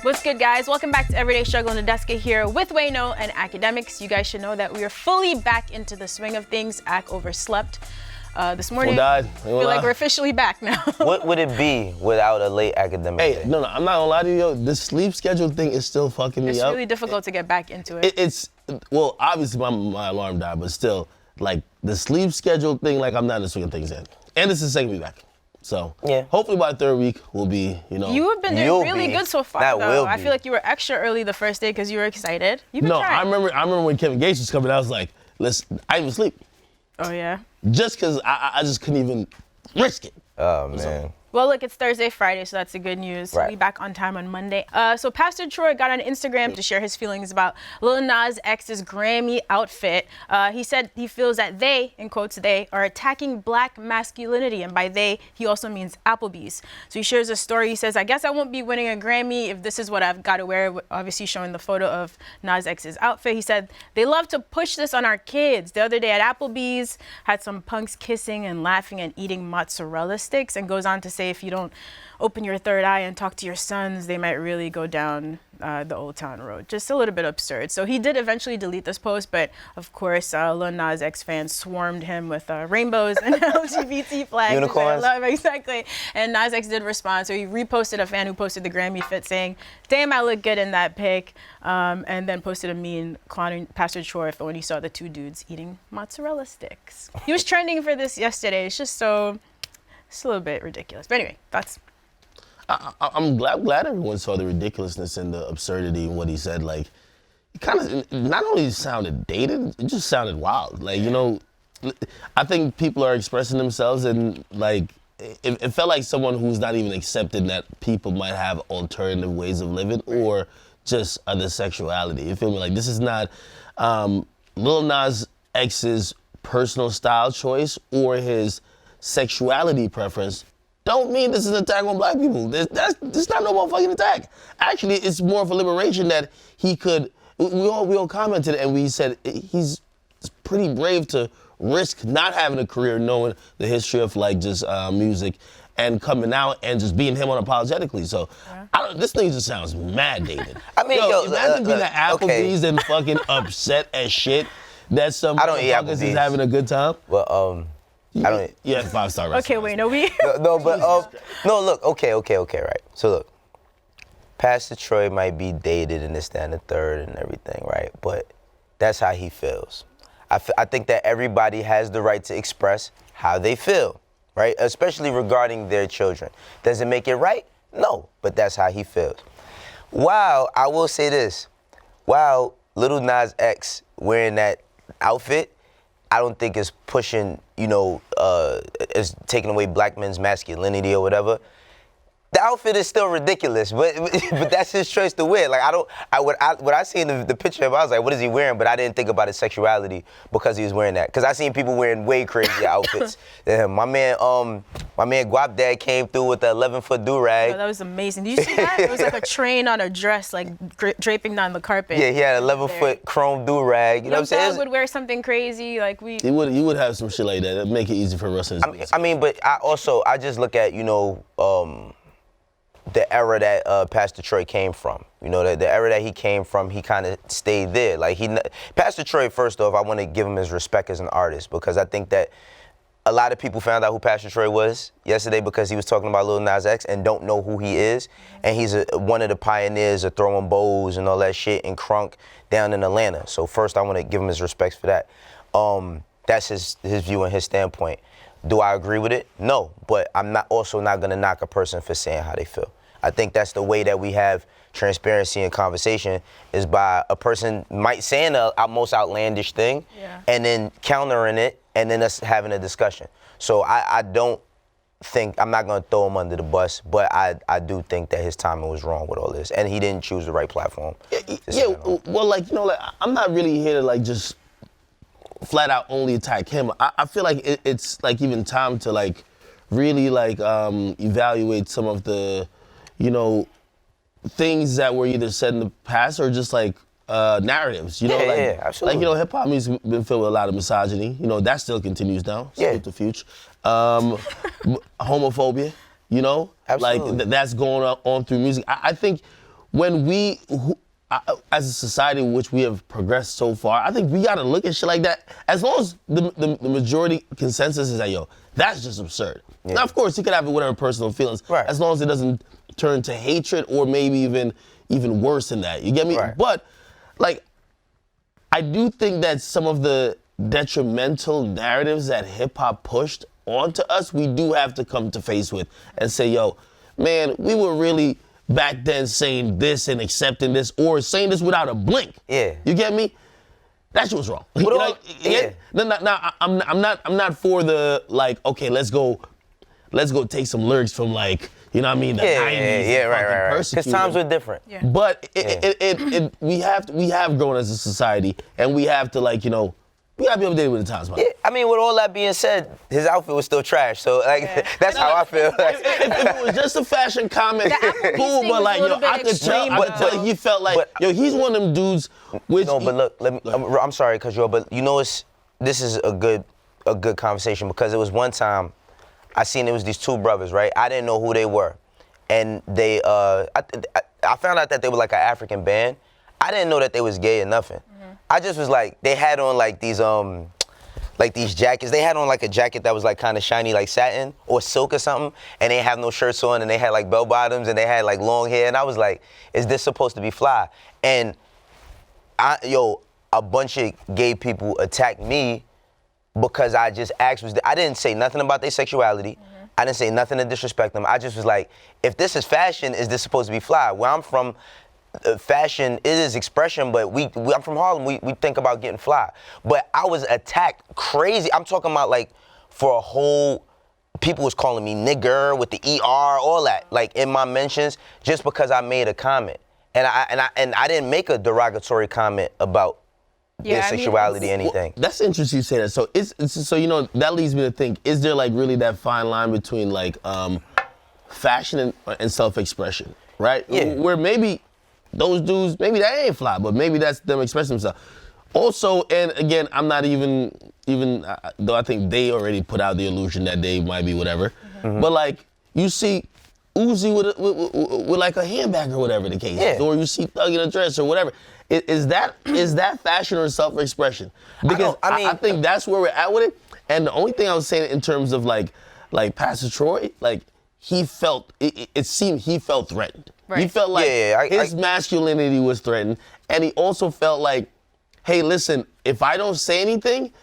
What's good, guys? Welcome back to Everyday Struggle. Nadeska here with Wayno and Akademiks. You guys should know that we are fully back into the swing of things. Ak overslept this morning. I feel like we're officially back now. What would it be without a late academic day? No, I'm not gonna lie to you, yo. The sleep schedule thing is still fucking me up. It's really difficult to get back into it. Well, obviously my alarm died, but still, like, the sleep schedule thing, like, I'm not in the swing of things yet. And this is the second week back. So, yeah. Hopefully by the third week, we'll be, you know. You have been doing really good so far, that though. I feel like you were extra early the first day because you were excited. You've been trying. I remember when Kevin Gates was coming, I was like, listen, I didn't even sleep. Oh, yeah? Just because I just couldn't even risk it. Oh, man. Well, look, it's Thursday, Friday, so that's the good news. Right. We'll be back on time on Monday. So Pastor Troy got on Instagram to share his feelings about Lil Nas X's Grammy outfit. He said he feels that they, in quotes, they, are attacking black masculinity. And by they, he also means Applebee's. So he shares a story. He says, I guess I won't be winning a Grammy if this is what I've got to wear. Obviously showing the photo of Nas X's outfit. He said, they love to push this on our kids. The other day at Applebee's, had some punks kissing and laughing and eating mozzarella sticks, and goes on to say, if you don't open your third eye and talk to your sons, they might really go down the Old Town Road. Just a little bit absurd. So he did eventually delete this post, but of course, Lil Nas X fans swarmed him with rainbows and LGBT flags. Unicorns. Exactly. And Nas X did respond. So he reposted a fan who posted the Grammy fit saying, damn, I look good in that pic. And then posted a meme clowning Pastor Troy for when he saw the two dudes eating mozzarella sticks. He was trending for this yesterday. It's just so... It's a little bit ridiculous. But anyway, thoughts? I'm glad everyone saw the ridiculousness and the absurdity in what he said. Like, it kind of not only sounded dated, it just sounded wild. Like, you know, I think people are expressing themselves, and like, it felt like someone who's not even accepting that people might have alternative ways of living or just other sexuality. You feel me? Like, this is not Lil Nas X's personal style choice or his sexuality preference. Don't mean this is an attack on black people. This not no motherfucking attack. Actually, it's more of a liberation that he could. We all commented and we said he's pretty brave to risk not having a career, knowing the history of like just music, and coming out and just being him unapologetically. So this thing just sounds mad dated. I mean, imagine being at Applebee's and fucking upset as shit that some motherfuckers is having a good time. Well, I don't. Yeah, 5-star restaurant. Okay, wait, no, we. No, but no, look, okay, right. So look, Pastor Troy might be dated and this, that, and the third and everything, right? But that's how he feels. I think that everybody has the right to express how they feel, right? Especially regarding their children. Does it make it right? No, but that's how he feels. Wow, I will say this. Wow, Lil Nas X wearing that outfit, I don't think it's pushing, you know, it's taking away black men's masculinity or whatever. The outfit is still ridiculous, but that's his choice to wear. Like, what I seen the picture of, I was like, what is he wearing? But I didn't think about his sexuality because he was wearing that. Because I seen people wearing way crazier outfits than him. My man Guap Dad came through with the 11-foot do-rag. Oh, that was amazing. Did you see that? It was like a train on a dress, like draping down the carpet. Yeah, he had an 11-foot chrome do-rag. You know what I'm saying? Doug would wear something crazy, like we. You would have some shit like that. It'd make it easy for wrestlers. I mean, but I just look at, you know, the era that Pastor Troy came from. You know, the era that he came from, he kind of stayed there. Like, Pastor Troy, first off, I want to give him his respect as an artist, because I think that a lot of people found out who Pastor Troy was yesterday because he was talking about Lil Nas X and don't know who he is. And he's one of the pioneers of throwing bows and all that shit and crunk down in Atlanta. So first, I want to give him his respects for that. That's his view and his standpoint. Do I agree with it? No, but I'm also not gonna knock a person for saying how they feel. I think that's the way that we have transparency and conversation, is by a person might saying the most outlandish thing and then countering it and then us having a discussion. So I don't think, I'm not gonna throw him under the bus, but I do think that his timing was wrong with all this, and he didn't choose the right platform. Yeah, well, like, you know, like, I'm not really here to like just flat out only attack him. I feel like it's like even time to like really like evaluate some of the, you know, things that were either said in the past or just like narratives, you know, absolutely. Like, you know, hip hop music's been filled with a lot of misogyny. You know, that still continues now. Salute the future. Homophobia, you know, absolutely. Like that's going on through music. I think when as a society in which we have progressed so far, I think we gotta look at shit like that. As long as the majority consensus is that, yo, that's just absurd. Yeah. Now, of course, you could have whatever personal feelings, right, as long as it doesn't turn to hatred or maybe even worse than that. You get me? Right. But, like, I do think that some of the detrimental narratives that hip-hop pushed onto us, we do have to come to face with and say, yo, man, we were really back then saying this and accepting this or saying this without a blink. Yeah. You get me? That shit was wrong. Yeah. Now, I'm not for the, like, okay, let's go take some lyrics from, like, you know what I mean? The 90s. Right. Because times were different. Yeah. But we have grown as a society, and we have to, like, you know, we gotta be updated with the times, man. Yeah, I mean, with all that being said, his outfit was still trash. So, like, that's how I feel. If it was just a fashion comment, cool, but, like, yo, I could tell he felt like, yo, he's one of them dudes. Which no, but look, I'm sorry, cause but you know, this is a good conversation, because it was one time I seen it was these two brothers, right? I didn't know who they were, and they I found out that they were like an African band. I didn't know that they was gay or nothing. I just was like, they had on like these jackets. They had on like a jacket that was like kind of shiny, like satin or silk or something, and they have no shirts on, and they had like bell bottoms, and they had like long hair, and I was like, is this supposed to be fly? And a bunch of gay people attacked me because I just asked. I didn't say nothing about their sexuality. I didn't say nothing to disrespect them. I just was like, if this is fashion, is this supposed to be fly? Where I'm from, fashion, it is expression, but I'm from Harlem, we think about getting fly. But I was attacked crazy. I'm talking about, like, for a whole, people was calling me nigger with the ER, all that, like, in my mentions, just because I made a comment. And I didn't make a derogatory comment about their sexuality or anything. Well, that's interesting you say that. So so you know, that leads me to think, is there, like, really that fine line between, like, fashion and self-expression, right? Yeah. Where maybe those dudes, maybe that ain't fly, but maybe that's them expressing themselves. Also, and again, I'm not even though I think they already put out the illusion that they might be whatever, but, like, you see Uzi with like a handbag or whatever the case is, or you see Thug in a dress or whatever. Is that fashion or self-expression? Because I think that's where we're at with it. And the only thing I was saying in terms of like Pastor Troy, like, he felt, it seemed he felt threatened. Right. He felt like his masculinity was threatened. And he also felt like, hey, listen, if I don't say anything,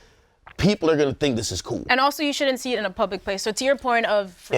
people are gonna think this is cool. And also, you shouldn't see it in a public place. So to your point of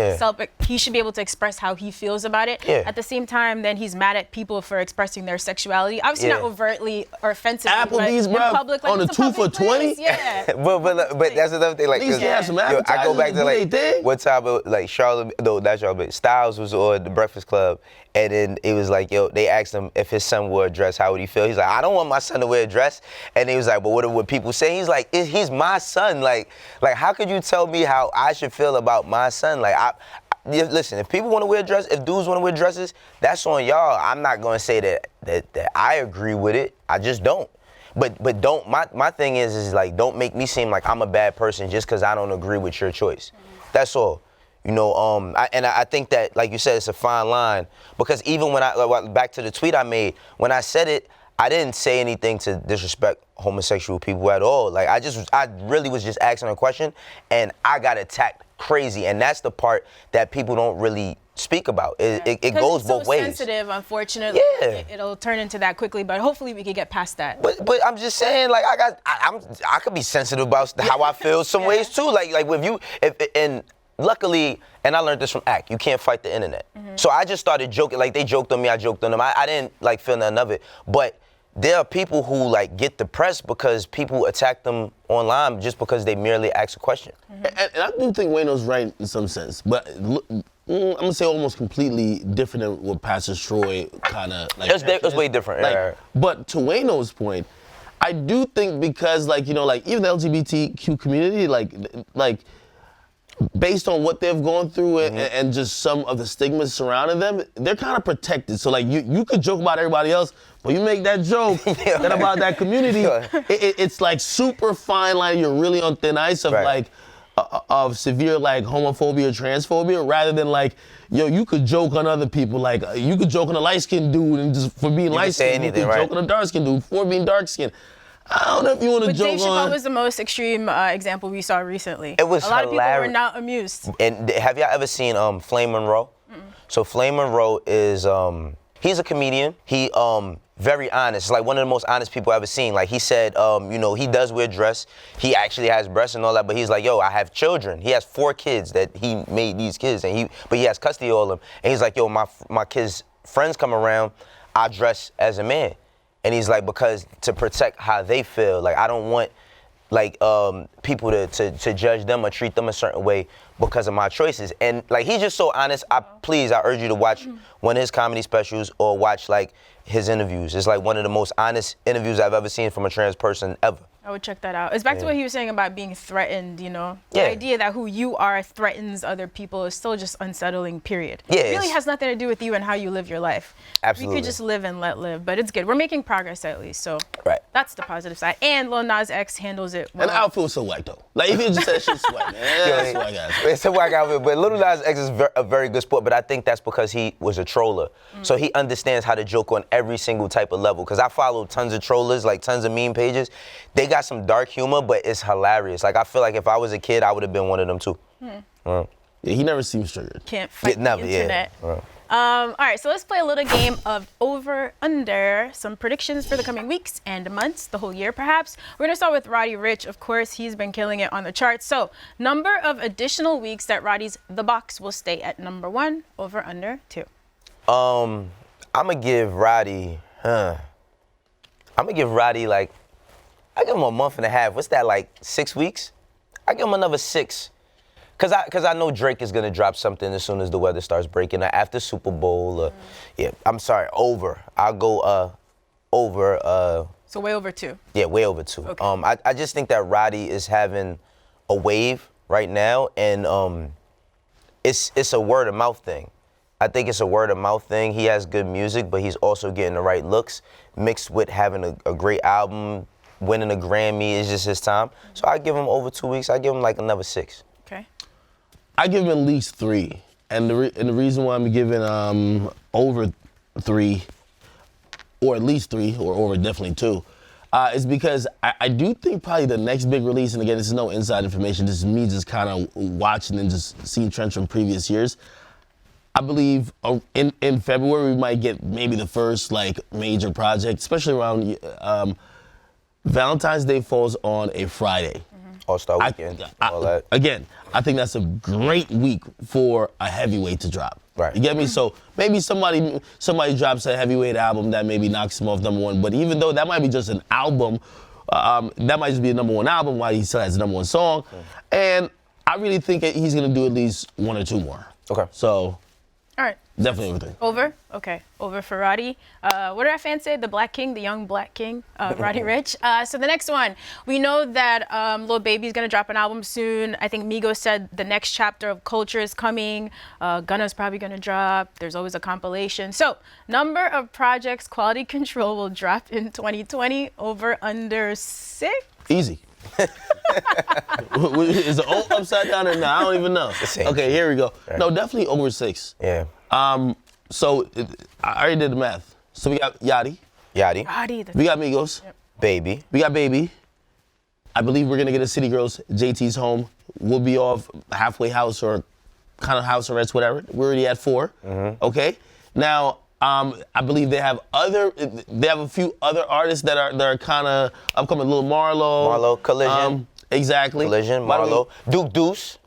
he should be able to express how he feels about it. Yeah. At the same time, then he's mad at people for expressing their sexuality. Obviously not overtly or offensively. Applebee's, bro, public, like, on a 2 for $20. Yeah. but that's another thing. Like, I go back to, like, one time, like, Styles was on the Breakfast Club, and then it was like, yo, they asked him if his son wore a dress, how would he feel? He's like, I don't want my son to wear a dress. And he was like, but what would people say? He's like, he's my son. Like, how could you tell me how I should feel about my son? Like, listen, if people want to wear a dress, if dudes want to wear dresses, that's on y'all. I'm not going to say that I agree with it. I just don't. But don't, my thing is like, don't make me seem like I'm a bad person just because I don't agree with your choice. That's all. You know, I think that, like you said, it's a fine line, because even when back to the tweet I made, when I said it, I didn't say anything to disrespect homosexual people at all. Like, I really was just asking a question, and I got attacked crazy, and that's the part that people don't really speak about. It goes both ways. It's so sensitive, unfortunately. Yeah. It'll turn into that quickly, but hopefully we can get past that. But I'm just saying, like, I could be sensitive about how I feel some ways too. Like with you, and luckily, and I learned this from ACT, you can't fight the internet. So I just started joking, like, they joked on me, I joked on them. I didn't, like, feel none of it. But there are people who, like, get depressed because people attack them online just because they merely ask a question. And I do think Wayno's right in some sense, but I'm gonna say almost completely different than what Pastor Troy kind of, like, it's way different. Like, but to Wayno's point, I do think because, like, you know, like, even the LGBTQ community, like based on what they've gone through and just some of the stigmas surrounding them, they're kind of protected. So, like, you could joke about everybody else, but you make that joke about that community, it's like super fine line. You're really on thin ice of like, of severe like homophobia or transphobia, rather than like, yo, you could joke on other people, like you could joke on a light-skinned dude and just for being light-skinned, you could joke on a dark-skinned dude for being dark-skinned. I don't know if you want to joke on. Dave Chappelle was the most extreme example we saw recently. It was a lot hilarious. of people were not amused. And have y'all ever seen Flame Monroe? So Flame Monroe is he's a comedian. He very honest. Like one of the most honest people I've ever seen. Like he said, you know, he does wear dress. He actually has breasts and all that, but he's like, yo, I have children. He has 4 kids that he made these kids, and but he has custody of all of them. And he's like, yo, my kids' friends come around, I dress as a man. And he's like, because to protect how they feel, like I don't want like people to judge them or treat them a certain way because of my choices. And like he's just so honest. I urge you to watch one of his comedy specials or watch like his interviews. It's like one of the most honest interviews I've ever seen from a trans person ever. I would check that out. It's back to what he was saying about being threatened, you know? Yeah. The idea that who you are threatens other people is still just unsettling, period. Yeah, It really has nothing to do with you and how you live your life. Absolutely. We could just live and let live, but it's good. We're making progress at least, so Right. that's the positive side. And Lil Nas X handles it well. And the outfit was so whack though. Like if you just said shit swag, man. That's whack ass. It's a whack outfit, but Lil Nas X is a very good sport, but I think that's because he was a troller. So he understands how to joke on every single type of level. Because I follow tons of trollers, like tons of meme pages. They got some dark humor, but it's hilarious. Like I feel like if I was a kid, I would have been one of them too. Yeah, he never seems triggered. Can't fight never, the internet. Yeah. All right, so let's play a little game of over, under, some predictions for the coming weeks and months, the whole year perhaps. We're gonna start with Roddy Ricch. Of course, he's been killing it on the charts. So, number of additional weeks that Roddy's The Box will stay at number 1, over, under, 2. I'm gonna give Roddy, like, I give him a month and a half. What's that, like 6 weeks? I give him another 6. Cause I know Drake is gonna drop something as soon as the weather starts breaking after Super Bowl. Yeah, I'm sorry, over. I'll go over. So way over 2. Yeah, way over 2. Okay. I just think that Roddy is having a wave right now, and it's a word of mouth thing. I think it's a word of mouth thing. He has good music, but he's also getting the right looks mixed with having a great album, winning a Grammy is just his time. So I give him over 2 weeks. I give him like another 6. Okay. I give him at least 3, and the reason why I'm giving over 3, or at least 3, or over definitely 2, is because I do think probably the next big release, and again, this is no inside information, this is me just kind of watching and just seeing trends from previous years. I believe in February we might get maybe the first like major project, especially around Valentine's Day falls on a Friday. All-Star Weekend, all that. Again, I think that's a great week for a heavyweight to drop. Right. You get me? So maybe somebody drops a heavyweight album that maybe knocks him off number 1. But even though that might be just an album, that might just be a number 1 album while he still has a number 1 song. And I really think he's gonna do at least 1 or 2 more. Okay. So All right. definitely over 3. Over? Okay. Over for Roddy. What did our fans say? The Black King, the young Black King, Roddy Ricch. So the next one, we know that Lil Baby's gonna drop an album soon. I think Migos said the next chapter of Culture is coming. Gunna's probably gonna drop. There's always a compilation. So number of projects Quality Control will drop in 2020, over, under 6? Easy. Is it all upside down or no? I don't even know. Okay, here we go. Right. No, definitely over 6. Yeah. So I already did the math. So we got Yachty. Roddy. We got Migos. Yep. Baby. We got Baby. I believe we're gonna get a City Girls. JT's home. We'll be off halfway house or kind of house arrest, whatever. We're already at 4. Okay. Now, I believe they have a few other artists that are kind of upcoming. Lil Marlo. Collision. Exactly. Collision, Marlo. Duke Deuce.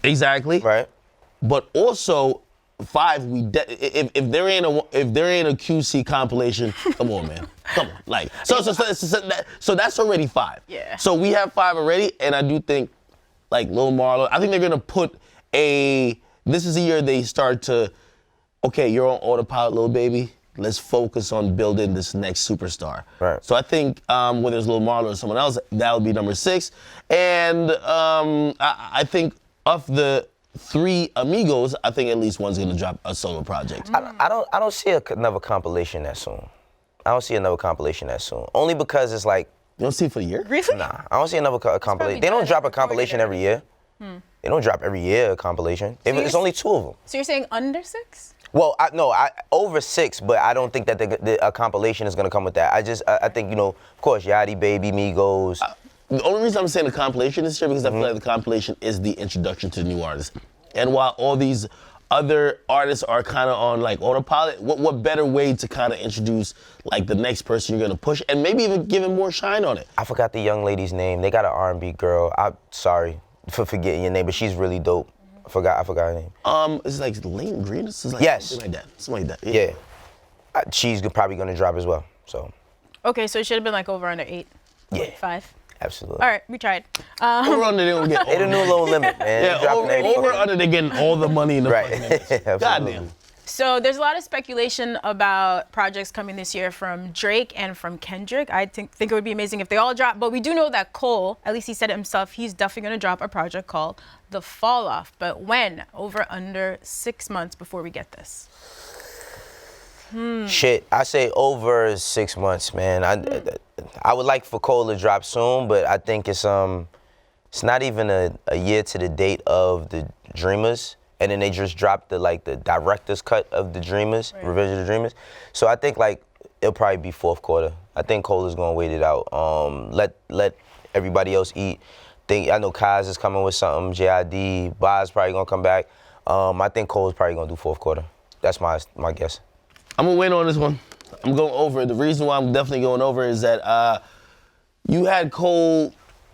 Exactly. Right. But also 5, if there ain't a QC compilation, come on, man, come on, like so that's already 5. Yeah. So we have 5 already, and I do think like Lil Marlo, I think they're gonna put this is the year they start to, okay, you're on autopilot, Lil Baby. Let's focus on building this next superstar. Right. So I think whether it's Lil Marlo or someone else, that would be number 6. And I think of the 3 Amigos, I think at least one's gonna drop a solo project. I don't see another compilation that soon. I don't see another compilation that soon. Only because it's like, You don't see it for a year? Really? nah, I don't see another compilation. They don't drop a compilation every year. They don't drop every year a compilation. It's only 2 of them. So you're saying under 6? Well, over 6, but I don't think that a compilation is gonna come with that. I think, of course, Yachty, Baby, Migos. The only reason I'm saying the compilation is here because I feel like the compilation is the introduction to the new artists. And while all these other artists are kind of on like autopilot, what better way to kind of introduce like the next person you're gonna push and maybe even give him more shine on it? I forgot the young lady's name. They got an R&B girl. I'm sorry for forgetting your name, but she's really dope. I forgot her name. It's like Lane Green. It's like yes. Something like that. Yeah. She's probably gonna drop as well. So. Okay, so it should have been like over under 8. Yeah. 5. Absolutely. All right, we tried. Over under they don't get. They the new low limit, man. Yeah, over under they getting all the money in the right. Goddamn. So there's a lot of speculation about projects coming this year from Drake and from Kendrick. I think it would be amazing if they all drop, but we do know that Cole, at least he said it himself, he's definitely gonna drop a project called The Fall Off. But when? Over under 6 months before we get this. Shit, I say over 6 months, man. I would like for Cole to drop soon, but I think it's not even a year to the date of the Dreamers, and then they just dropped the director's cut of the Dreamers, right. Revenge of the Dreamers. So I think it'll probably be 4th quarter. I think Cole is gonna wait it out. Let everybody else eat. I know Kaz is coming with something. JID, Boz probably gonna come back. I think Cole is probably gonna do 4th quarter. That's my guess. I'm gonna win on this one. I'm going over. The reason why I'm definitely going over is that you had Cole,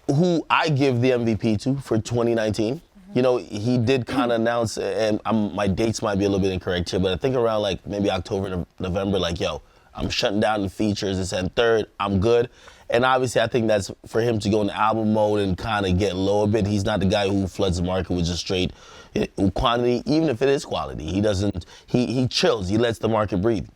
who I give the MVP to for 2019. You know, he did kind of announce, and my dates might be a little bit incorrect here, but I think around like maybe October, November, like, yo, I'm shutting down the features. It's at 3rd. I'm good. And obviously, I think that's for him to go into album mode and kind of get low a bit. He's not the guy who floods the market with just straight quantity, even if it is quality. He doesn't. He chills. He lets the market breathe.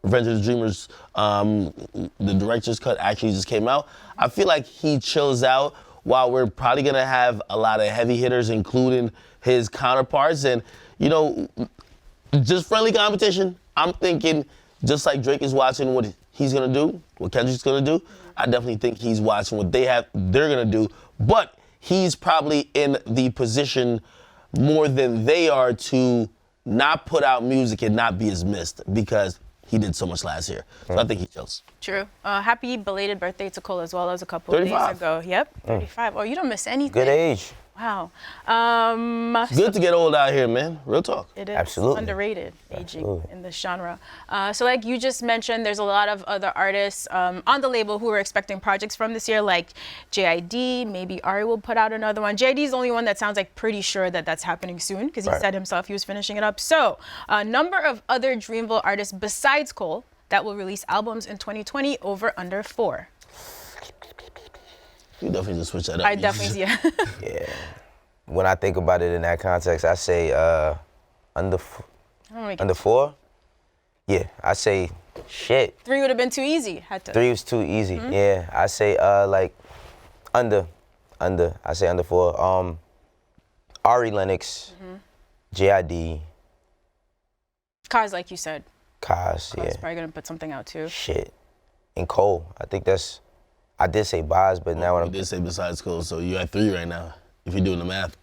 Revenge of the Dreamers, the director's cut actually just came out. I feel like he chills out while we're probably gonna have a lot of heavy hitters, including his counterparts. And, you know, just friendly competition. I'm thinking, just like Drake is watching what he's gonna do, what Kendrick's gonna do, I definitely think he's watching what they're gonna do. But he's probably in the position more than they are to not put out music and not be as missed because he did so much last year. So I think he chills. True. Happy belated birthday to Cole as well as a couple of 35. days ago. Yep, 35. Oh, you don't miss anything. Good age. Wow. It's good to get old out here, man. Real talk. It is. Absolutely. Underrated aging in this genre. So like you just mentioned, there's a lot of other artists on the label who are expecting projects from this year, like JID, maybe Ari will put out another one. JID is the only one that sounds like pretty sure that that's happening soon because he said himself he was finishing it up. So a number of other Dreamville artists besides Cole that will release albums in 2020, over under 4. You definitely just switch that up. I definitely, yeah. Yeah. When I think about it in that context, I say under 4. Yeah, I say shit. 3 would have been too easy. Had to. 3 was too easy. Yeah, I say under. I say under 4. Ari Lennox, JID. Kaz, like you said. Kaz, yeah. Kaz probably gonna put something out too. Shit. And Cole. I think I did say Boz, but now when I did say besides Cole, so you're at 3 right now, if you're doing the math.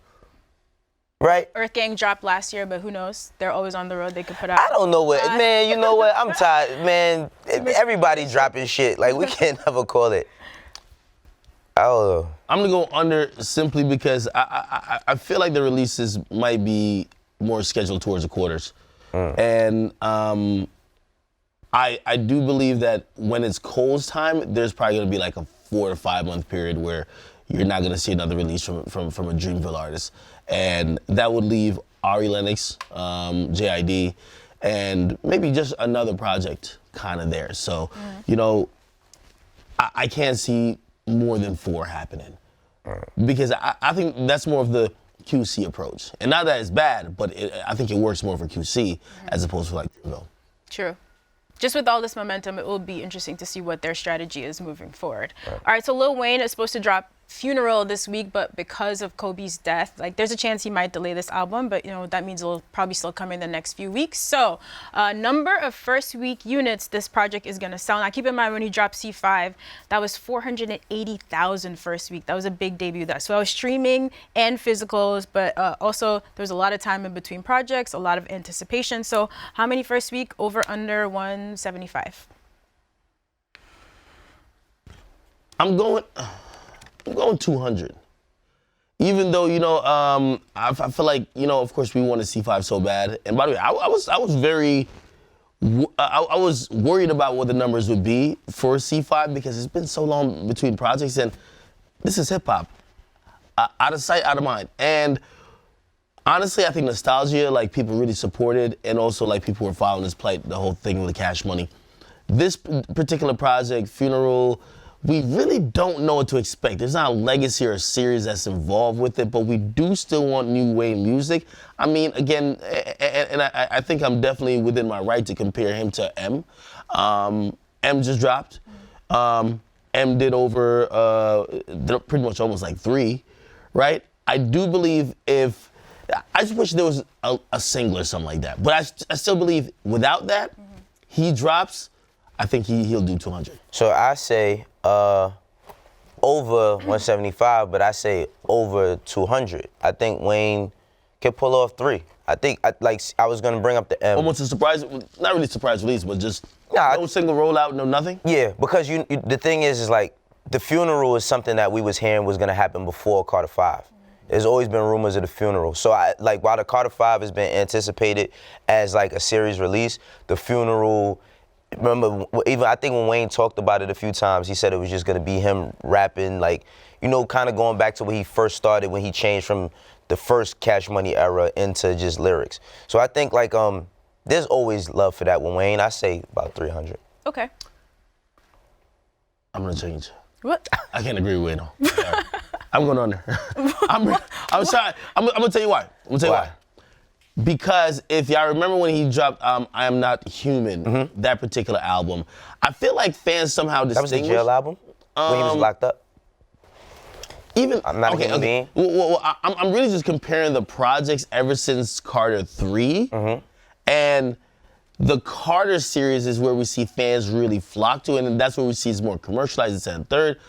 Right. Earth Gang dropped last year, but who knows? They're always on the road. They could put out. I don't know what, man, you know what? I'm tired, man. Everybody dropping shit. Like, we can't never call it. I don't know. I'm gonna go under simply because I feel like the releases might be more scheduled towards the quarters. And I do believe that when it's Cole's time, there's probably gonna be like a 4 to 5 month period where you're not gonna see another release from a Dreamville artist. And that would leave Ari Lennox, JID, and maybe just another project kind of there. So, you know, I can't see more than 4 happening. Because I think that's more of the QC approach. And not that it's bad, but I think it works more for QC as opposed to like Dreamville. True. Just with all this momentum, it will be interesting to see what their strategy is moving forward. All right, so Lil Wayne is supposed to drop funeral this week, but because of Kobe's death, like there's a chance he might delay this album, but you know, that means it'll probably still come in the next few weeks. So number of first week units this project is gonna sell. Now keep in mind when he dropped C5, that was 480,000 first week. That was a big debut. So I was streaming and physicals, but also there was a lot of time in between projects, a lot of anticipation. So how many first week? Over, under 175? I'm going 200. Even though, you know, I feel like, you know, of course we want to see C5 so bad. And by the way, I was worried about what the numbers would be for C5 because it's been so long between projects, and this is hip hop. Out of sight, out of mind. And honestly, I think nostalgia, like people really supported, and also like people were following his plight, the whole thing with the Cash Money. This particular project, Funeral, we really don't know what to expect. There's not a legacy or a series that's involved with it, but we do still want new Wayne music. I mean, again, and I think I'm definitely within my right to compare him to M. M just dropped. M did over pretty much almost like 3, right? I do believe I just wish there was a single or something like that. But I still believe without that, he drops, I think he'll do 200. So I say over 175, but I say over 200. I think Wayne can pull off 3. I think I was gonna bring up the M. Almost a surprise, not really surprise release, but just no single rollout, no nothing. Yeah, because you the thing is like the funeral is something that we was hearing was gonna happen before Carter 5. There's always been rumors of the funeral. So while the Carter 5 has been anticipated as like a series release, the funeral. Remember, even I think when Wayne talked about it a few times, he said it was just gonna be him rapping, like, you know, kind of going back to when he first started, when he changed from the first Cash Money era into just lyrics. So I think like there's always love for that with Wayne. I say about 300. Okay. I'm gonna change. What? I can't agree with Wayne. Sorry. I'm going under. I'm sorry. I'm gonna tell you why. Why. Because if y'all remember when he dropped I Am Not Human, that particular album, I feel like fans somehow distinguish. That was the jail album? When he was locked up? Even, I'm Not a Human Being? Well, I'm really just comparing the projects ever since Carter 3. And the Carter series is where we see fans really flock to it, and that's where we see it's more commercialized, it's and third.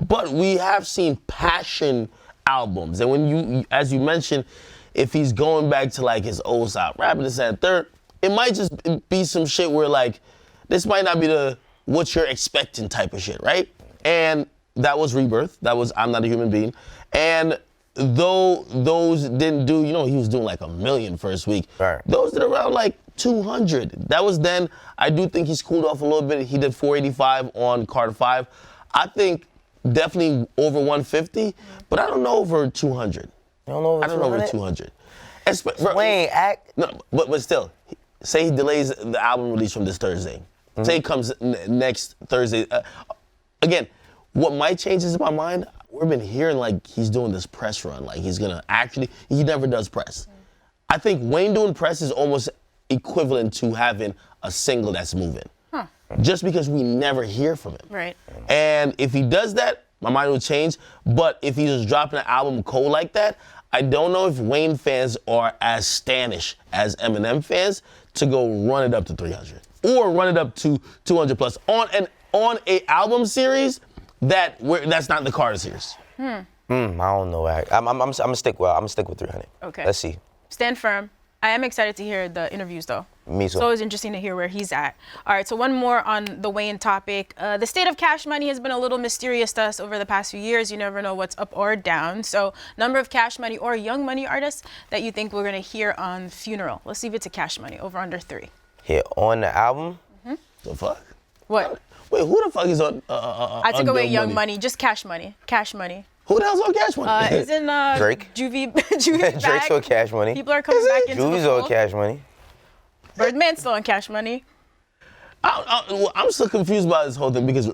But we have seen passion albums. And when you, as you mentioned, if he's going back to like his old style rapping, this and third, it might just be some shit where like, this might not be the what you're expecting type of shit, right? And that was Rebirth. That was I'm Not a Human Being. And though those didn't do, you know, he was doing like 1 million first week. Right. Those did around like 200. That was then. I do think he's cooled off a little bit. He did 485 on Carter 5. I think definitely over 150, but I don't know over 200. You don't know over 200? I don't know over 200. Wayne, No, but still, say he delays the album release from this Thursday. Say it comes next Thursday. Again, what might change is in my mind, we've been hearing like he's doing this press run, like he's gonna actually, he never does press. I think Wayne doing press is almost equivalent to having a single that's moving. Just because we never hear from him. Right. And if he does that, my mind will change. But if he's just dropping an album cold like that, I don't know if Wayne fans are as stanish as Eminem fans to go run it up to 300 or run it up to 200 plus on a album series that's not the Carter series. I don't know. I'm gonna stick with 300. Okay. Let's see. Stand firm. I am excited to hear the interviews, though. Me too. It's always interesting to hear where he's at. All right, so one more on the Wayne topic. The state of Cash Money has been a little mysterious to us over the past few years. You never know what's up or down. So number of Cash Money or Young Money artists that you think we're going to hear on Funeral. Let's leave it to Cash Money, over under 3. Here, on the album? The fuck? What? Wait, who the fuck is on I took away Young Money, just Cash Money. Cash Money. Who the hell's on Cash Money? Isn't Drake? Juvie Drake's back? on Cash Money. People are coming back into Juvie's the on fold. Cash Money. Birdman's still on Cash Money. I'm still confused by this whole thing because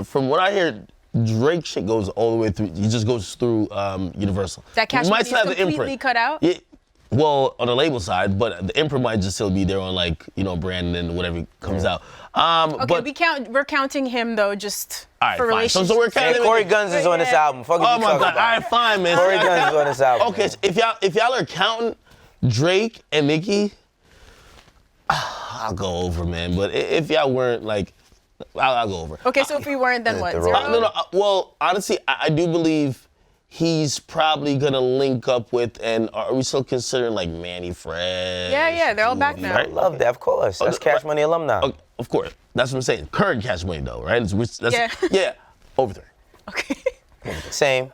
from what I hear, Drake shit goes all the way through. He just goes through Universal. That Cash You Money might is still have the completely imprint. cut out? Yeah, Well, on the label side, but the imprint might just still be there on like, you know, brand and whatever comes out. Okay, But we're counting him though, just all right, for fine. relationships. So we're counting. And Corey Guns is on this album. Fuck Oh what you my talking God! about. All right, fine, man. Corey Guns is on this album. Okay, so if y'all are counting Drake and Nicki, I'll go over, man. But if y'all weren't, like, I'll go over. Okay, so if we weren't, then what? the Zero? wrong- No. Well, honestly, I do believe he's probably gonna link up with, and are we still considering like Manny Fresh? Yeah, they're all back now. I love that, of course. That's Cash Money alumni. Okay, of course, that's what I'm saying. Current Cash Money though, right? Yeah. Yeah, over there. Okay. Same.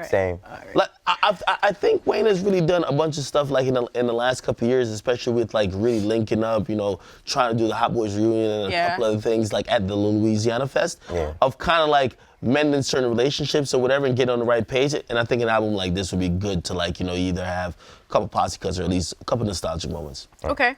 Same. Like I think Wayne has really done a bunch of stuff like in the last couple of years, especially with like really linking up, you know, trying to do the Hot Boys reunion and a couple other things like at the Louisiana Fest, of kind of like mending certain relationships or whatever and get on the right page. And I think an album like this would be good to like, you know, either have a couple posse cuts or at least a couple nostalgic moments. Okay.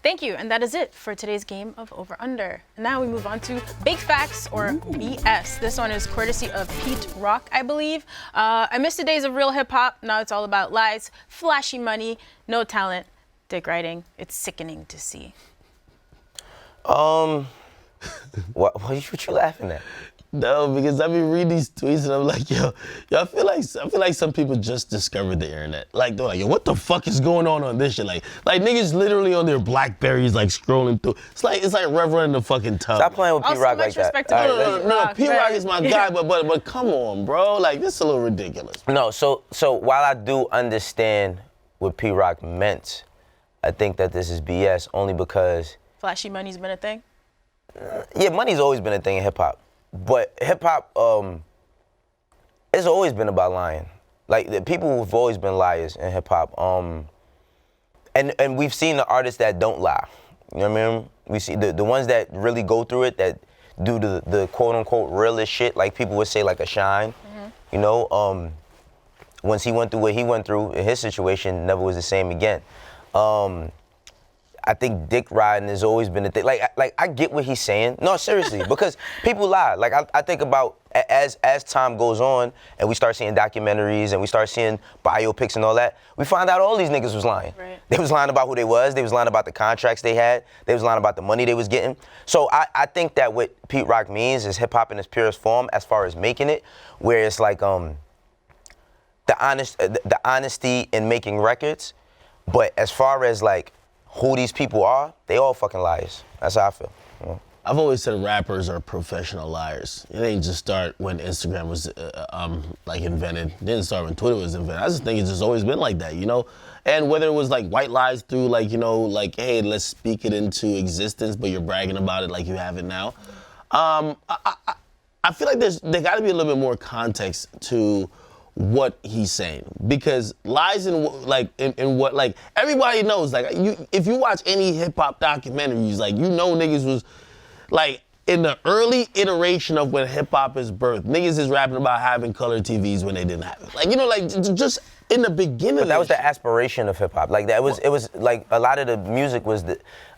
Thank you, and that is it for today's game of Over Under. Now we move on to Big Facts or BS. This one is courtesy of Pete Rock, I believe. I miss the days of real hip hop. Now it's all about lies, flashy money, no talent, dick riding. It's sickening to see. What you laughing at? No, because I be reading these tweets and I'm like, yo, I feel like some people just discovered the internet. Like they're like, yo, what the fuck is going on this shit? Like niggas literally on their Blackberries like scrolling through. It's like Reverend in the fucking tub. Stop playing with P Also, Rock let's like that. respect All the right, No, P Rock is my guy, but come on, bro. Like this is a little ridiculous. No, so while I do understand what P Rock meant, I think that this is BS only because Flashy money's been a thing? money's always been a thing in hip hop. But hip hop, it's always been about lying. Like the people have always been liars in hip hop. And we've seen the artists that don't lie. You know what I mean? We see the ones that really go through it, that do the quote unquote realest shit, like people would say like a Shine. You know, once he went through what he went through in his situation, never was the same again. I think dick riding has always been a thing. Like I get what he's saying. No, seriously, because people lie. Like I think about as time goes on and we start seeing documentaries and we start seeing biopics and all that, we find out all these niggas was lying. Right. They was lying about who they was lying about the contracts they had, they was lying about the money they was getting. So I think that what Pete Rock means is hip hop in its purest form as far as making it, where it's like the honesty in making records, but as far as like who these people are, they all fucking liars. That's how I feel. You know? I've always said rappers are professional liars. It didn't just start when Instagram was like invented. It didn't start when Twitter was invented. I just think it's just always been like that, you know? And whether it was like white lies through like, you know, like, hey, let's speak it into existence, but you're bragging about it like you have it now. I feel like there gotta be a little bit more context to what he's saying, because lies in what like everybody knows, like if you watch any hip hop documentaries, like you know niggas was like in the early iteration of when hip hop is birthed, niggas is rapping about having color TVs when they didn't have it. Like, you know, like just in the beginning. But that was the aspiration of hip hop. Like that it was like a lot of the music was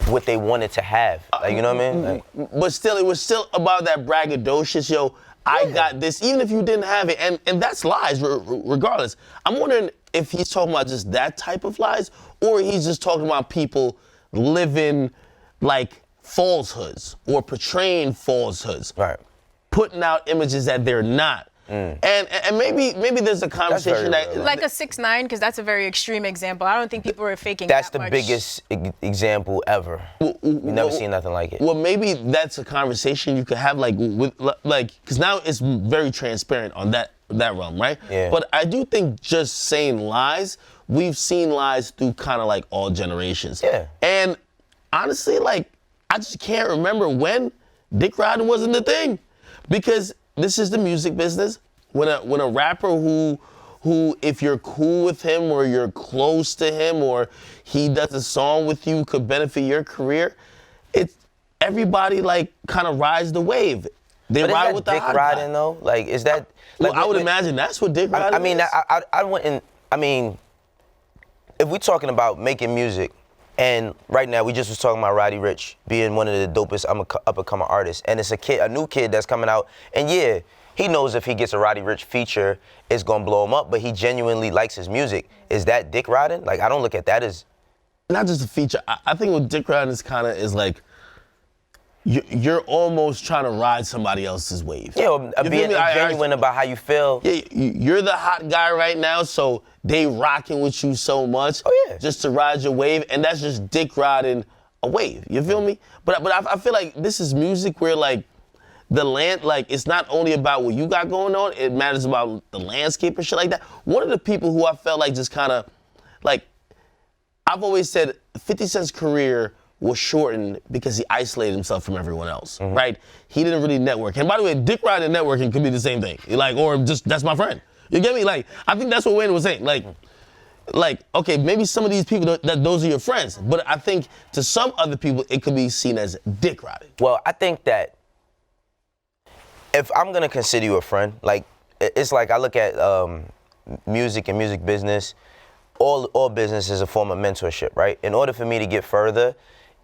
what they wanted to have. Like, you know what I mean? Like, but still, it was still about that braggadocious, yo, I got this, even if you didn't have it. And that's lies, regardless. I'm wondering if he's talking about just that type of lies, or he's just talking about people living like falsehoods or portraying falsehoods. right. Putting out images that they're not. And maybe there's a conversation very that real. Like a 6ix9ine, because that's a very extreme example. I don't think people are faking That's that the much. biggest example ever. We never seen nothing like it. Well, maybe that's a conversation you could have, like, with, like, because now it's very transparent on that realm, right? Yeah. But I do think just saying lies, we've seen lies through kind of like all generations. Yeah. And honestly, like, I just can't remember when dick riding wasn't the thing, because this is the music business. When a rapper who if you're cool with him or you're close to him or he does a song with you could benefit your career, it's everybody like kind of rides the wave. They But is ride that with the dick hot riding guy. though? Like, is that? Well, Like, I would imagine that's what dick riding I mean, is. I wouldn't. I mean, if we're talking about making music, and right now we just was talking about Roddy Ricch being one of the dopest up and coming artists, and it's a new kid that's coming out, and yeah, he knows if he gets a Roddy Ricch feature, it's gonna blow him up, but he genuinely likes his music. Is that dick riding? Like, I don't look at that as... Not just a feature. I think what dick riding is like, you're almost trying to ride somebody else's wave. Yeah, being genuine about how you feel. Yeah, you're the hot guy right now, so they rocking with you so much. Oh, yeah. Just to ride your wave, and that's just dick riding a wave. You feel me? But I feel like this is music where like it's not only about what you got going on, it matters about the landscape and shit like that. One of the people who I felt like just kind of like, I've always said 50 Cent's career was shortened because he isolated himself from everyone else, right? He didn't really network. And by the way, dick riding and networking could be the same thing. Like, or just, that's my friend. You get me? Like, I think that's what Wayno was saying. Like, okay, maybe some of these people, those are your friends. But I think to some other people, it could be seen as dick riding. Well, I think that if I'm gonna consider you a friend, like, it's like I look at music and music business, all business is a form of mentorship, right? In order for me to get further,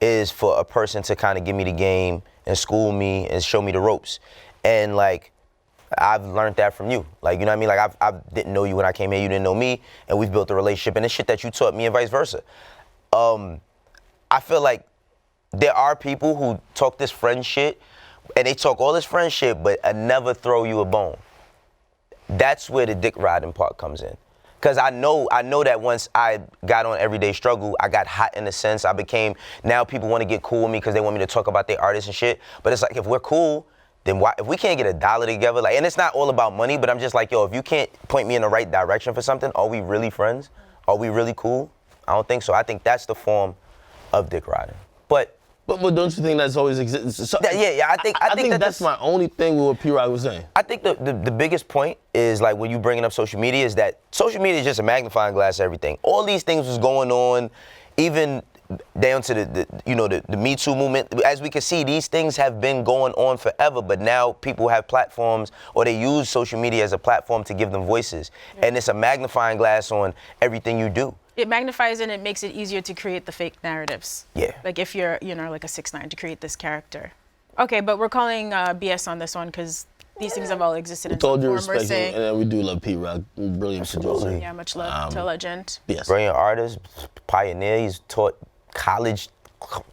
is for a person to kind of give me the game and school me and show me the ropes. And like, I've learned that from you. Like, you know what I mean? Like, I didn't know you when I came here, you didn't know me, and we've built a relationship, and it's shit that you taught me and vice versa. I feel like there are people who talk this friend shit, and they talk all this friend shit, but never throw you a bone. That's where the dick riding part comes in. Because I know that once I got on Everyday Struggle, I got hot in a sense. Now people want to get cool with me because they want me to talk about their artists and shit. But it's like, if we're cool, then why, if we can't get $1 together, like, and it's not all about money, but I'm just like, yo, if you can't point me in the right direction for something, are we really friends? Are we really cool? I don't think so. I think that's the form of dick riding. But don't you think that's always exists? So, yeah. I think that's my only thing with what P-Rock was saying. I think the biggest point is, like, when you bringing up social media, is that social media is just a magnifying glass of everything. All these things was going on, even down to the Me Too movement. As we can see, these things have been going on forever, but now people have platforms, or they use social media as a platform to give them voices. Yeah. And it's a magnifying glass on everything you do. It magnifies and it makes it easier to create the fake narratives. Yeah. Like if you're, like a 6ix9ine, to create this character. Okay, but we're calling BS on this one because these things have all existed in some form. And we do love P-Rock, brilliant producer. Yeah, much love to legend. Yes. Brilliant artist, pioneer. He's taught college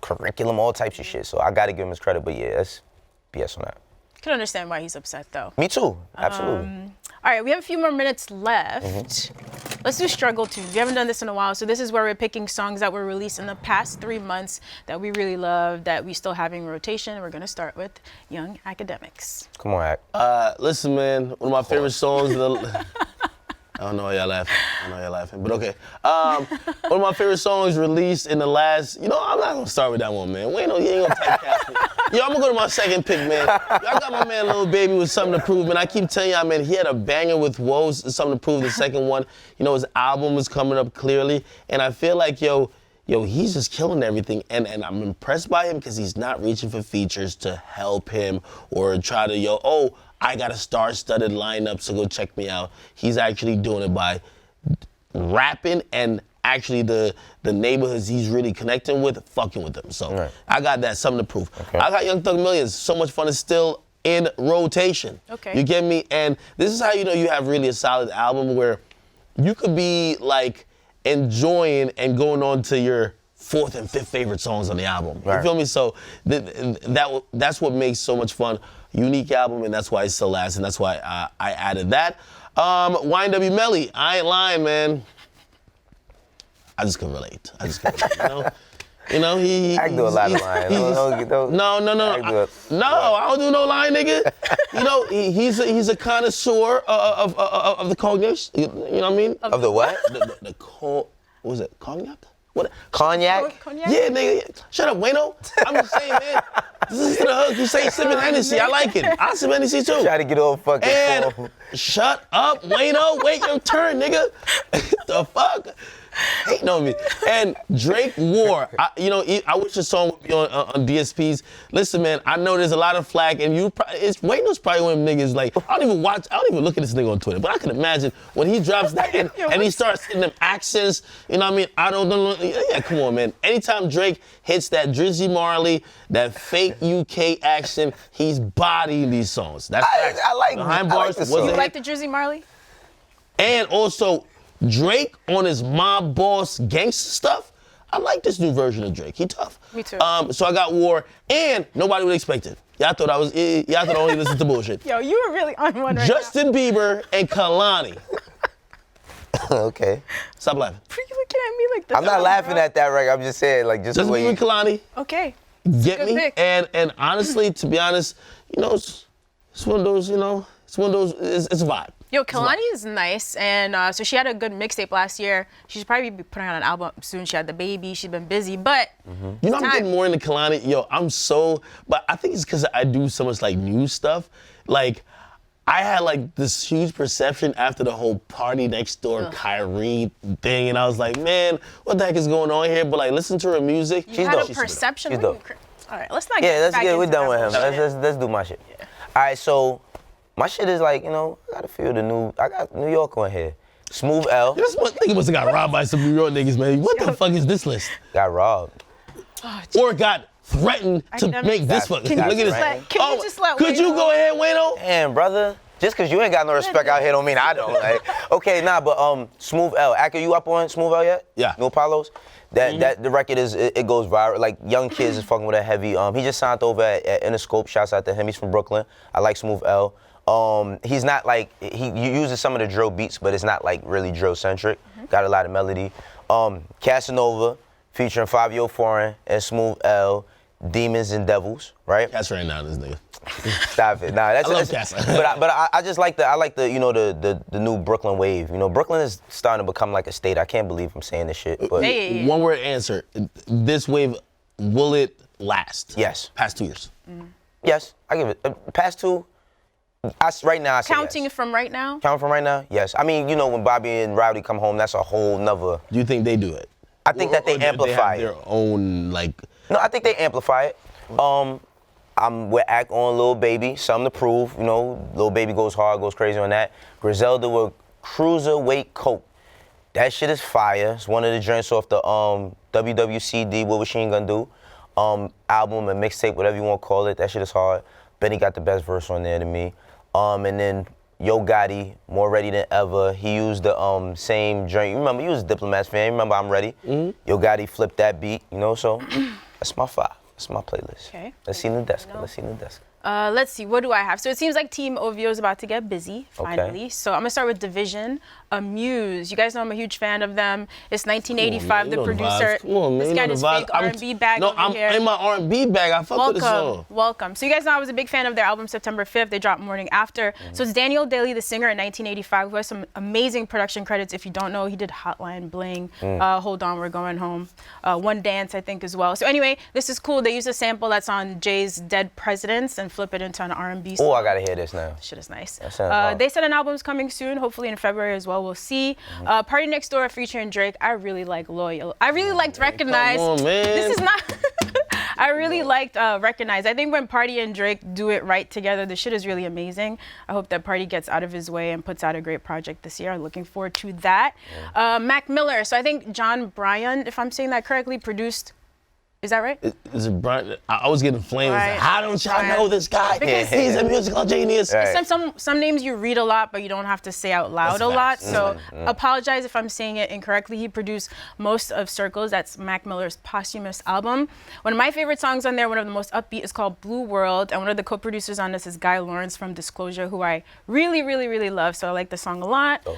curriculum, all types of shit. So I got to give him his credit. But yeah, that's BS on that. I can understand why he's upset though. Me too. Absolutely. All right, we have a few more minutes left. Let's do Struggle Tunes. We haven't done this in a while, so this is where we're picking songs that were released in the past 3 months that we really love, that we still have in rotation. We're gonna start with Young Akademiks. Come on, Ak. Listen, man, one of my favorite songs. I don't know why y'all laughing. But okay. One of my favorite songs released in the last, I'm not gonna start with that one, man. Wayno, you ain't gonna typecast me. Yo, I'm gonna go to my second pick, man. I got my man Lil Baby with Something to Prove, man. I keep telling y'all, man, he had a banger with Woes, Something to Prove, the second one. His album is coming up clearly. And I feel like, he's just killing everything. And I'm impressed by him because he's not reaching for features to help him or try to, I got a star-studded lineup, so go check me out. He's actually doing it by rapping and actually the neighborhoods he's really connecting with, fucking with them. So right. I got that, Something to Prove. Okay. I got Young Thug Millions, So Much Fun is still in rotation. Okay. You get me? And this is how you know you have really a solid album, where you could be like enjoying and going on to your 4th and 5th favorite songs on the album. Right. You feel me? So that's what makes So Much Fun unique album, and that's why it's still last, and that's why I added that. YNW Melly, I ain't lying, man. I just can relate. He I can do a lot of lying. No. I don't do no lying, nigga. He's a connoisseur of the cognac. You know what I mean? Of the what? What was it? Cognac? What? Cognac? Yeah, nigga. Shut up, Wayno. I'm just saying, man. This is the hook. You say sipping Hennessy. I like it. I sip Hennessy too. Try to get all fucking and shut up, Wayno. Wait your turn, nigga. The fuck? hating on me. And Drake War, I wish the song would be on DSPs. Listen, man, I know there's a lot of flack, and Wayno's probably one of them niggas, like, I don't even look at this nigga on Twitter, but I can imagine when he drops that and he starts hitting them accents, you know what I mean? I don't know. Yeah, come on, man. Anytime Drake hits that Drizzy Marley, that fake UK accent, he's bodying these songs. That's facts. I like the song. You like the Drizzy Marley? And also, Drake on his mob boss gangster stuff. I like this new version of Drake. He tough. Me too. So I got War, and nobody would expect it. Y'all thought I only listened to bullshit. Yo, you were really on one right Justin Bieber and Kalani. Okay. Stop laughing. now. You looking at me like this? I'm not laughing at that record. I'm just saying, like, just Justin the way Bieber and Kalani. Okay. Get Good me? pick. And honestly, to be honest, it's one of those, it's a vibe. Yo, Kalani is nice, and so she had a good mixtape last year. She should probably be putting out an album soon. She had the baby. She's been busy, but I'm getting more into Kalani. Yo, but I think it's because I do so much like news stuff. Like, I had like this huge perception after the whole Party Next Door Kyrie thing, and I was like, man, what the heck is going on here? But like, listen to her music. you had a perception. She's What are you dope. All right, let's not Yeah, get let's back get. We're into done with that him. bullshit. Let's do my shit. Yeah. All right, so my shit is like, I gotta feel I got New York on here. Smoove L. This nigga must have got robbed by some New York niggas, man. What the fuck is this list? Got robbed. Or got threatened to make this fuck. Can you Look at just this. Can you just let Could you Wayno- go ahead, Wayno? Damn, brother. Just because you ain't got no respect out here don't mean I don't. Like, okay, but Smoove L. Aka, you up on Smoove L yet? Yeah. No Apollos? That the record it goes viral. Like, young kids is fucking with that heavy. He just signed over at Interscope. Shouts out to him. He's from Brooklyn. I like Smoove L. He's not like, he uses some of the drill beats, but it's not like really drill centric. Got a lot of melody. Casanova featuring Fabio Foreign and Smoove L, Demons and Devils, right? That's right now, this nigga. Stop it. Nah, that's I love Casa. But I just like the new Brooklyn wave. Brooklyn is starting to become like a state. I can't believe I'm saying this shit. But Hey. One word answer. This wave, will it last? Yes. Past 2 years. yes, I give it past two. Right now, I say Counting yes. from right now? Counting from right now, yes. I mean, when Bobby and Rowdy come home, that's a whole nother. Do you think they do it? I think that they amplify they have it. their own, like. No, I think they amplify it. I'm with Act on Lil Baby, something to prove. Lil Baby goes hard, goes crazy on that. Griselda with Cruiserweight Coke. That shit is fire. It's one of the joints off the WWCD, What Machine Gun Do, album and mixtape, whatever you want to call it. That shit is hard. Benny got the best verse on there to me. And then Yo Gotti, More Ready Than Ever. He used the same joint. You remember, he was a Diplomat's fan. Remember, I'm Ready? Yo Gotti flipped that beat, so that's my 5. That's my playlist. Okay. Let's see Nadeska. Let's see, what do I have? So it seems like Team OVO is about to get busy, finally. Okay. So I'm gonna start with Division. Muse, you guys know I'm a huge fan of them. It's 1985, the producer. Come on, man. This guy is big R&B bag over I'm here. in my R&B bag. I fuck with this song. Welcome. So you guys know I was a big fan of their album September 5th. They dropped Morning After. So it's Daniel Daly, the singer in 1985, who has some amazing production credits. If you don't know, he did Hotline Bling, Hold On, We're Going Home, One Dance, I think, as well. So anyway, this is cool. They use a sample that's on Jay's Dead Presidents and flip it into an R&B song. Oh, I gotta hear this now. Shit is nice. That sounds hard. They said an album's coming soon, hopefully in February as well. We'll see. Party Next Door featuring Drake. I really like Loyal. I really liked Recognize. Come on, man. This is not. I really liked Recognize. I think when Party and Drake do it right together, the shit is really amazing. I hope that Party gets out of his way and puts out a great project this year. I'm looking forward to that. Mac Miller. So I think John Bryan, if I'm saying that correctly, produced. Is that right? Is it Brian? I was getting flames. Right. How don't y'all know this guy? Because He's a musical genius. Right. Some names you read a lot, but you don't have to say out loud a lot. So apologize if I'm saying it incorrectly. He produced most of Circles. That's Mac Miller's posthumous album. One of my favorite songs on there, one of the most upbeat, is called Blue World. And one of the co-producers on this is Guy Lawrence from Disclosure, who I really, really, really love. So I like the song a lot. Oh.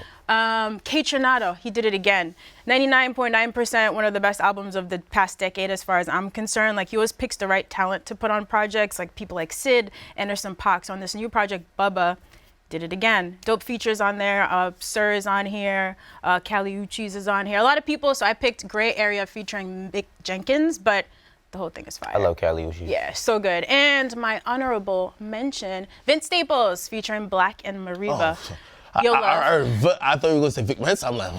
K Tornado, he did it again. 99.9%, one of the best albums of the past decade as far as I'm concerned. Like, he always picks the right talent to put on projects, like people like Sid, Anderson .Paak. So on this new project, Bubba did it again. Dope features on there. Sir is on here. Kali Uchis is on here. A lot of people, so I picked Gray Area featuring Mick Jenkins, but the whole thing is fire. I love Kali Uchis. Yeah, so good. And my honorable mention, Vince Staples featuring Black and Mariba. I thought you were going to say Vic Mensa. I'm like,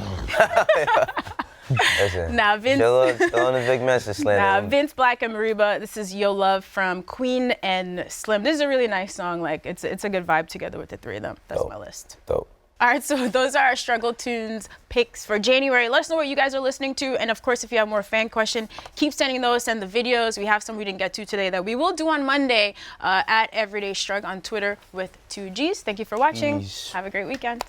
Listen, Nah, Vince. still on the big message slander. Vince Black and Mariba. This is Yo Love from Queen and Slim. This is a really nice song. Like it's a good vibe together with the three of them. That's my list. Dope. All right, so those are our Struggle Tunes picks for January. Let us know what you guys are listening to. And of course, if you have more fan question, keep sending those, send the videos. We have some we didn't get to today that we will do on Monday at Everyday Strug on Twitter with 2 Gs. Thank you for watching. Have a great weekend.